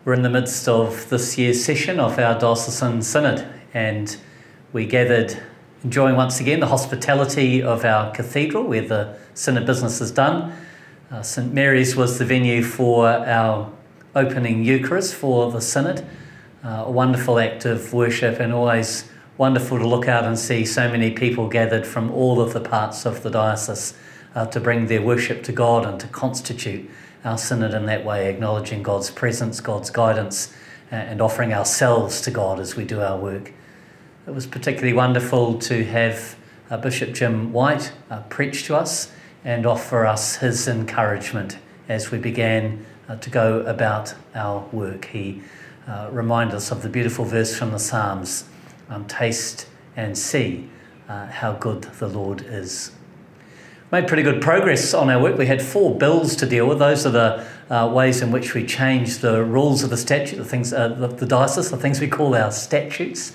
We're in the midst of this year's session of our Diocesan Synod, and we gathered enjoying once again the hospitality of our cathedral where the Synod business is done. St Mary's was the venue for our opening Eucharist for the Synod. A wonderful act of worship, and always wonderful to look out and see so many people gathered from all of the parts of the diocese to bring their worship to God and to constitute our Synod in that way, acknowledging God's presence, God's guidance, and offering ourselves to God as we do our work. It was particularly wonderful to have Bishop Jim White preach to us and offer us his encouragement as we began to go about our work. He reminded us of the beautiful verse from the Psalms, taste and see how good the Lord is. Made pretty good progress on our work. We had 4 bills to deal with. Those are the ways in which we changed the rules of the statute, the things, the diocese, the things we call our statutes.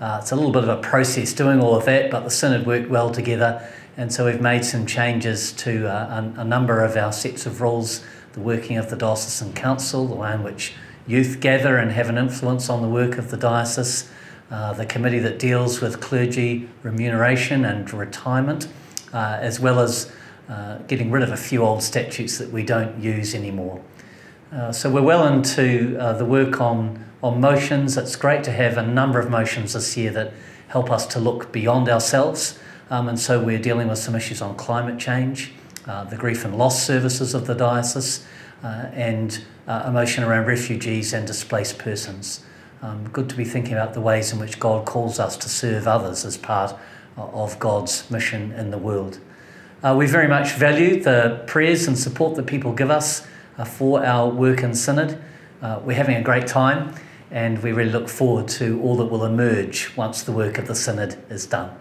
It's a little bit of a process doing all of that, but the Synod worked well together, and so we've made some changes to a number of our sets of rules, the working of the Diocesan Council, the way in which youth gather and have an influence on the work of the diocese, the committee that deals with clergy remuneration and retirement, as well as getting rid of a few old statutes that we don't use anymore. So we're well into the work on motions. It's great to have a number of motions this year that help us to look beyond ourselves, and so we're dealing with some issues on climate change, the grief and loss services of the diocese, and a motion around refugees and displaced persons. Good to be thinking about the ways in which God calls us to serve others as part of God's mission in the world. We very much value the prayers and support that people give us for our work in Synod. We're having a great time, and we really look forward to all that will emerge once the work of the Synod is done.